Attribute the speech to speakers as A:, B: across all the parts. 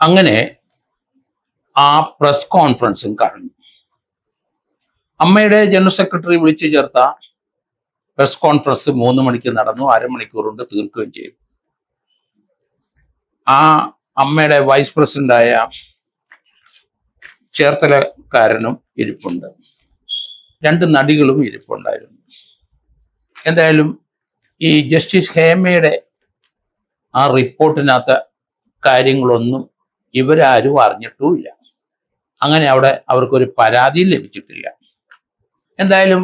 A: അങ്ങനെ ആ പ്രസ് കോൺഫറൻസും കഴിഞ്ഞു. അമ്മയുടെ ജനറൽ സെക്രട്ടറി വിളിച്ചു ചേർത്ത പ്രസ് കോൺഫറൻസ് 3 മണിക്ക് നടന്നു. അരമണിക്കൂർ കൊണ്ട് തീർക്കുകയും ചെയ്തു. ആ അമ്മയുടെ വൈസ് പ്രസിഡന്റായ ചേർത്തലക്കാരനും ഇരിപ്പുണ്ട്. 2 നടികളും ഇരിപ്പുണ്ടായിരുന്നു. എന്തായാലും ഈ ജസ്റ്റിസ് ഹേമയുടെ ആ റിപ്പോർട്ടിനകത്ത് കാര്യങ്ങളൊന്നും ഇവരാരും അറിഞ്ഞിട്ടുമില്ല. അങ്ങനെ അവിടെ അവർക്കൊരു പരാതിയും ലഭിച്ചിട്ടില്ല. എന്തായാലും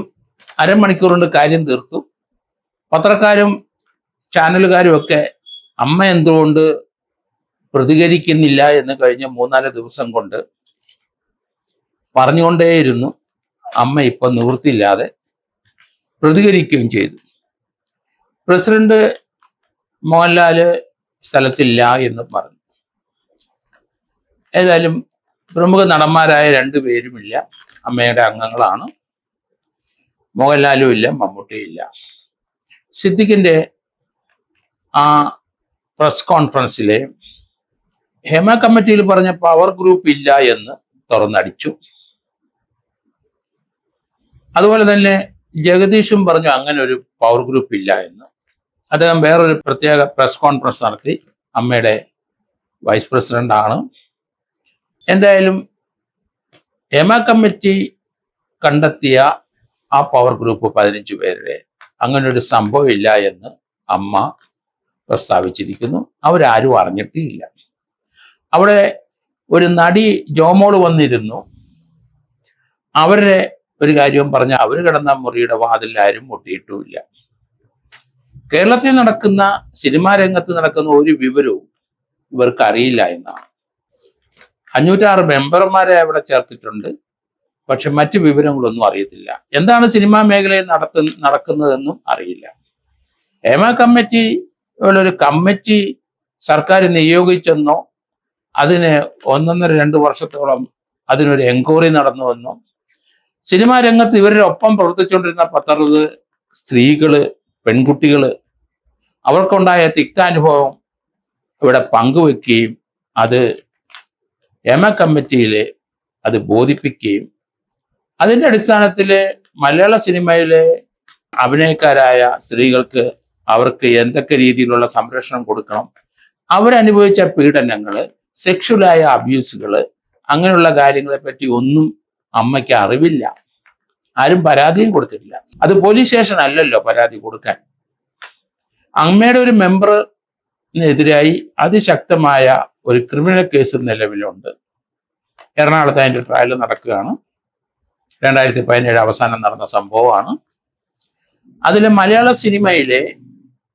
A: അരമണിക്കൂർ കൊണ്ട് കാര്യം തീർത്തു. പത്രക്കാരും ചാനലുകാരും ഒക്കെ അമ്മ എന്തുകൊണ്ട് പ്രതികരിക്കുന്നില്ല എന്ന് കഴിഞ്ഞ 3-4 ദിവസം കൊണ്ട് പറഞ്ഞുകൊണ്ടേയിരുന്നു. അമ്മ ഇപ്പം നിവൃത്തിയില്ലാതെ പ്രതികരിക്കുകയും ചെയ്തു. പ്രസിഡന്റ് മോഹൻലാല് സ്ഥലത്തില്ല എന്ന് പറഞ്ഞു. ഏതായാലും പ്രമുഖ നടന്മാരായ 2 പേരുമില്ല, അമ്മയുടെ അംഗങ്ങളാണ്. മോഹൻലാലും ഇല്ല, മമ്മൂട്ടിയും ഇല്ല. സിദ്ദിഖിന്റെ ആ പ്രസ് കോൺഫറൻസിലെ ഹേമ കമ്മിറ്റിയിൽ പറഞ്ഞ പവർ ഗ്രൂപ്പ് ഇല്ല എന്ന് തുറന്നടിച്ചു. അതുപോലെ തന്നെ ജഗദീഷും പറഞ്ഞു അങ്ങനെ ഒരു പവർ ഗ്രൂപ്പ് ഇല്ല എന്ന്. അദ്ദേഹം വേറൊരു പ്രത്യേക പ്രസ് കോൺഫറൻസ് നടത്തി. അമ്മയുടെ വൈസ് പ്രസിഡന്റ് ആണ്. എന്തായാലും ഹേമ കമ്മിറ്റി കണ്ടെത്തിയ ആ പവർ ഗ്രൂപ്പ് 15 പേരുടെ അങ്ങനെ ഒരു സംഭവം ഇല്ല എന്ന് അമ്മ പ്രസ്താവിച്ചിരിക്കുന്നു. അവരാരും അറിഞ്ഞിട്ടില്ല. അവിടെ ഒരു നടി ജോമോള് വന്നിരുന്നു. അവരുടെ ഒരു കാര്യവും പറഞ്ഞ അവർ കിടന്ന മുറിയുടെ വാതിൽ ആരും മുട്ടിയിട്ടുമില്ല. കേരളത്തിൽ നടക്കുന്ന സിനിമാ രംഗത്ത് നടക്കുന്ന ഒരു വിവരവും ഇവർക്ക് അറിയില്ല എന്നാണ്. 506 മെമ്പർമാരെ അവിടെ ചേർത്തിട്ടുണ്ട്. പക്ഷെ മറ്റു വിവരങ്ങളൊന്നും അറിയത്തില്ല. എന്താണ് സിനിമാ മേഖലയിൽ നടക്കുന്നതെന്നും അറിയില്ല. ഹേമ കമ്മിറ്റി ഒരു കമ്മിറ്റി സർക്കാർ നിയോഗിച്ചെന്നോ അതിന് 1.5-2 വർഷത്തോളം അതിനൊരു എൻക്വയറി നടന്നുവെന്നോ സിനിമാ രംഗത്ത് ഇവരുടെ ഒപ്പം പ്രവർത്തിച്ചുകൊണ്ടിരുന്ന 10-60 സ്ത്രീകള്, പെൺകുട്ടികള് അവർക്കുണ്ടായ തിക്താനുഭവം ഇവിടെ പങ്കുവെക്കുകയും അത് ഹേമ കമ്മിറ്റിയിൽ അത് ബോധിപ്പിക്കുകയും അതിൻ്റെ അടിസ്ഥാനത്തിൽ മലയാള സിനിമയിലെ അഭിനയക്കാരായ സ്ത്രീകൾക്ക് അവർക്ക് എന്തൊക്കെ രീതിയിലുള്ള സംരക്ഷണം കൊടുക്കണം, അവരനുഭവിച്ച പീഡനങ്ങൾ, സെക്ഷുവലായ അബ്യൂസുകൾ, അങ്ങനെയുള്ള കാര്യങ്ങളെ പറ്റി ഒന്നും അമ്മയ്ക്ക് അറിവില്ല. ആരും പരാതിയും കൊടുത്തിട്ടില്ല. അത് പോലീസ് സ്റ്റേഷൻ അല്ലല്ലോ പരാതി കൊടുക്കാൻ. അമ്മയുടെ ഒരു മെമ്പറിനെതിരായി അതിശക്തമായ ഒരു ക്രിമിനൽ കേസ് നിലവിലുണ്ട്. എറണാകുളത്ത് അതിൻ്റെ ട്രയൽ നടക്കുകയാണ്. 2017 അവസാനം നടന്ന സംഭവമാണ്. അതിൽ മലയാള സിനിമയിലെ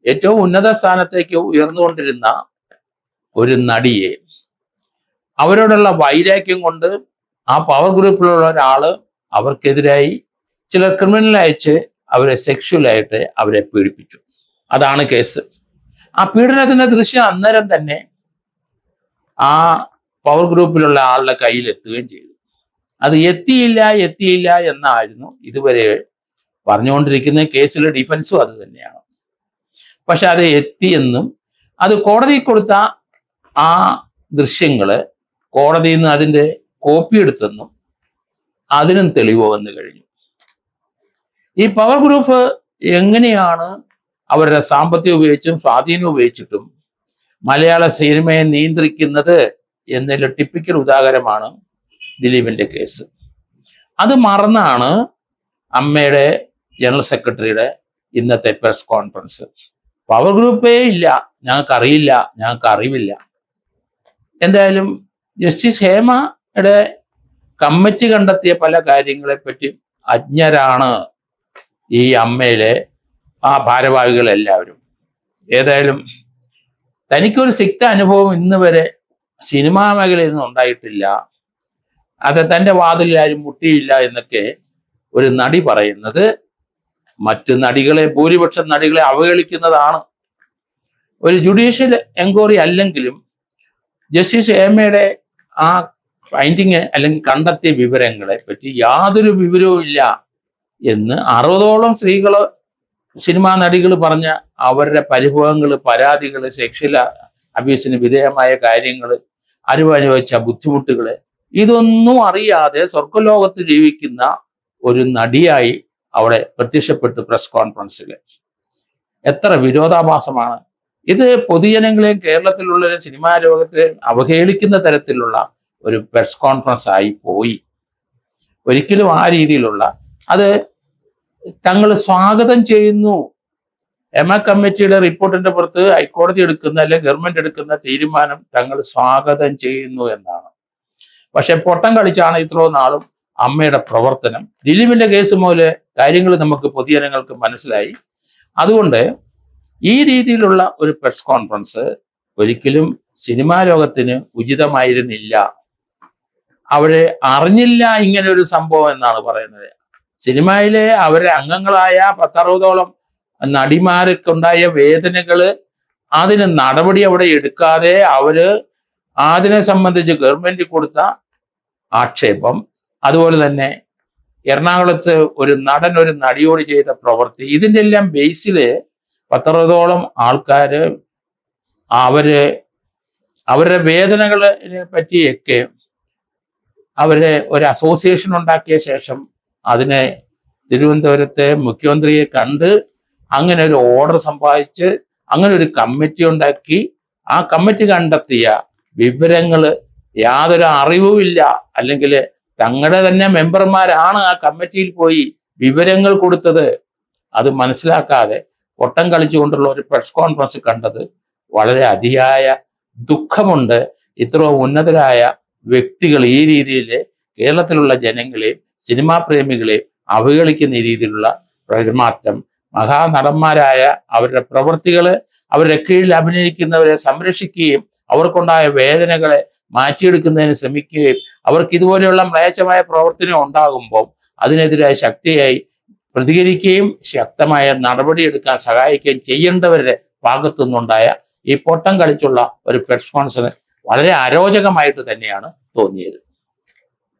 A: ഏറ്റവും ഉന്നത സ്ഥാനത്തേക്ക് ഉയർന്നുകൊണ്ടിരുന്ന ഒരു നടിയെ അവരോടുള്ള വൈരാഗ്യം കൊണ്ട് ആ പവർ ഗ്രൂപ്പിലുള്ള ഒരാള് അവർക്കെതിരായി ചിലർ ക്രിമിനൽ അയച്ച് അവരെ സെക്ഷുവലായിട്ട് അവരെ പീഡിപ്പിച്ചു. അതാണ് കേസ്. ആ പീഡനത്തിന്റെ ദൃശ്യം അന്നേരം തന്നെ ആ പവർ ഗ്രൂപ്പിലുള്ള ആളുടെ കയ്യിൽ എത്തുകയും ചെയ്തു. അത് എത്തിയില്ല എന്നായിരുന്നു ഇതുവരെ പറഞ്ഞുകൊണ്ടിരിക്കുന്ന കേസിലെ ഡിഫൻസും അത് തന്നെയാണ്. പക്ഷെ അത് എത്തിയെന്നും അത് കോടതിയിൽ കൊടുത്ത ആ ദൃശ്യങ്ങള് കോടതിയിൽ നിന്ന് അതിൻ്റെ കോപ്പി എടുത്തെന്നും അതിനും തെളിവ് വന്നു കഴിഞ്ഞു. ഈ പവർ ഗ്രൂപ്പ് എങ്ങനെയാണ് അവരുടെ സാമ്പത്തികം ഉപയോഗിച്ചും സ്വാധീനം ഉപയോഗിച്ചിട്ടും മലയാള സിനിമയെ നിയന്ത്രിക്കുന്നത് എന്നതിൻ്റെ ടിപ്പിക്കൽ ഉദാഹരണമാണ് ദിലീപിന്റെ കേസ്. അത് മറന്നാണ് അമ്മയുടെ ജനറൽ സെക്രട്ടറിയുടെ ഇന്നത്തെ പ്രസ് കോൺഫറൻസ്. പവർ ഗ്രൂപ്പേ ഇല്ല, ഞങ്ങൾക്കറിയില്ല, ഞങ്ങൾക്ക് അറിവില്ല. എന്തായാലും ജസ്റ്റിസ് ഹേമയുടെ കമ്മിറ്റി കണ്ടെത്തിയ പല കാര്യങ്ങളെ പറ്റി അജ്ഞരാണ് ഈ അമ്മയിലെ ആ ഭാരവാഹികളെല്ലാവരും. ഏതായാലും തനിക്കൊരു സിക്ത അനുഭവം ഇന്ന് വരെ സിനിമാ മേഖലയിൽ നിന്നും ഉണ്ടായിട്ടില്ല, അത് തൻ്റെ വാതിലിൽ ആരും മുട്ടിയില്ല എന്നൊക്കെ ഒരു നടി പറയുന്നത് മറ്റ് നടികളെ, ഭൂരിപക്ഷം നടികളെ അവഹേളിക്കുന്നതാണ്. ഒരു ജുഡീഷ്യൽ എൻക്വയറി അല്ലെങ്കിലും ജസ്റ്റിസ് ഹേമയുടെ ആ ഫൈൻഡിങ് അല്ലെങ്കിൽ കണ്ടെത്തിയ വിവരങ്ങളെ പറ്റി യാതൊരു വിവരവും ഇല്ല എന്ന് 60ഓളം സ്ത്രീകള്, സിനിമാ നടികൾ പറഞ്ഞ അവരുടെ പരിഭവങ്ങൾ, പരാതികൾ, സെക്ഷൽ അബ്യൂസിന് വിധേയമായ കാര്യങ്ങൾ, അനുഭവിച്ച ബുദ്ധിമുട്ടുകള് ഇതൊന്നും അറിയാതെ സ്വർഗലോകത്ത് ജീവിക്കുന്ന ഒരു നടിയായി അവിടെ പ്രത്യക്ഷപ്പെട്ടു പ്രസ് കോൺഫറൻസിൽ. എത്ര വിരോധാഭാസമാണ് ഇത്! പൊതുജനങ്ങളെയും കേരളത്തിലുള്ള സിനിമാ ലോകത്തെ അവഹേളിക്കുന്ന തരത്തിലുള്ള ഒരു പ്രസ് കോൺഫറൻസ് ആയി പോയി. ഒരിക്കലും ആ രീതിയിലുള്ള അത് തങ്ങൾ സ്വാഗതം ചെയ്യുന്നു. എമ കമ്മിറ്റിയുടെ റിപ്പോർട്ടിന്റെ പുറത്ത് ഹൈക്കോടതി എടുക്കുന്ന അല്ലെങ്കിൽ ഗവൺമെന്റ് എടുക്കുന്ന തീരുമാനം തങ്ങൾ സ്വാഗതം ചെയ്യുന്നു എന്നാണ്. പക്ഷെ പൊട്ടം കളിച്ചാണ് ഇത്രയും നാളും അമ്മയുടെ പ്രവർത്തനം. ദിലീപിന്റെ കേസ് പോലെ കാര്യങ്ങൾ നമുക്ക് പൊതുജനങ്ങൾക്ക് മനസ്സിലായി. അതുകൊണ്ട് ഈ രീതിയിലുള്ള ഒരു പ്രസ് കോൺഫറൻസ് ഒരിക്കലും സിനിമാ ലോകത്തിന് ഉചിതമായിരുന്നില്ല. അവര് അറിഞ്ഞില്ല ഇങ്ങനെ ഒരു സംഭവം എന്നാണ് പറയുന്നത്. സിനിമയിലെ അവരുടെ അംഗങ്ങളായ 10-60ഓളം നടിമാർക്കുണ്ടായ വേദനകള് അതിന് നടപടി അവിടെ എടുക്കാതെ അവര് അതിനെ സംബന്ധിച്ച് ഗവൺമെന്റ് കൊടുത്ത ആക്ഷേപം, അതുപോലെ തന്നെ എറണാകുളത്ത് ഒരു നടൻ ഒരു നടിയോട് ചെയ്ത പ്രവൃത്തി, ഇതിൻ്റെ എല്ലാം ബേസില് 10-60ഓളം ആൾക്കാര് അവരുടെ വേദനകളെ പറ്റിയൊക്കെ അവര് ഒരു അസോസിയേഷൻ ഉണ്ടാക്കിയ ശേഷം അതിനെ തിരുവനന്തപുരത്തെ മുഖ്യമന്ത്രിയെ കണ്ട് അങ്ങനെ ഒരു ഓർഡർ സമ്പാദിച്ച് അങ്ങനെ ഒരു കമ്മിറ്റി ഉണ്ടാക്കി ആ കമ്മിറ്റി കണ്ടെത്തിയ വിവരങ്ങൾ യാതൊരു അറിവുമില്ല, അല്ലെങ്കിൽ തങ്ങളുടെ തന്നെ മെമ്പർമാരാണ് ആ കമ്മിറ്റിയിൽ പോയി വിവരങ്ങൾ കൊടുത്തത്, അത് മനസ്സിലാക്കാതെ പൊട്ടം കളിച്ചുകൊണ്ടുള്ള ഒരു പ്രസ് കോൺഫറൻസ് കണ്ടത് വളരെ അതിയായ ദുഃഖമുണ്ട്. ഇത്ര ഉന്നതരായ വ്യക്തികൾ ഈ രീതിയിൽ കേരളത്തിലുള്ള ജനങ്ങളെയും സിനിമാ പ്രേമികളെയും അവഹേളിക്കുന്ന രീതിയിലുള്ള പെരുമാറ്റം, മഹാനടന്മാരായ അവരുടെ പ്രവൃത്തികള് അവരുടെ കീഴിൽ അഭിനയിക്കുന്നവരെ സംരക്ഷിക്കുകയും അവർക്കുണ്ടായ വേദനകളെ മാറ്റിയെടുക്കുന്നതിന് ശ്രമിക്കുകയും അവർക്ക് ഇതുപോലെയുള്ള മ്ലേച്ഛമായ പ്രവർത്തനം ഉണ്ടാകുമ്പോൾ അതിനെതിരായി ശക്തിയായി പ്രതികരിക്കുകയും ശക്തമായ നടപടിയെടുക്കാൻ സഹായിക്കുകയും ചെയ്യേണ്ടവരുടെ ഭാഗത്തു നിന്നുണ്ടായ ഈ പൊട്ടം കളിച്ചുള്ള ഒരു റെസ്പോൺസിന് വളരെ അരോചകമായിട്ട് തന്നെയാണ് തോന്നിയത്.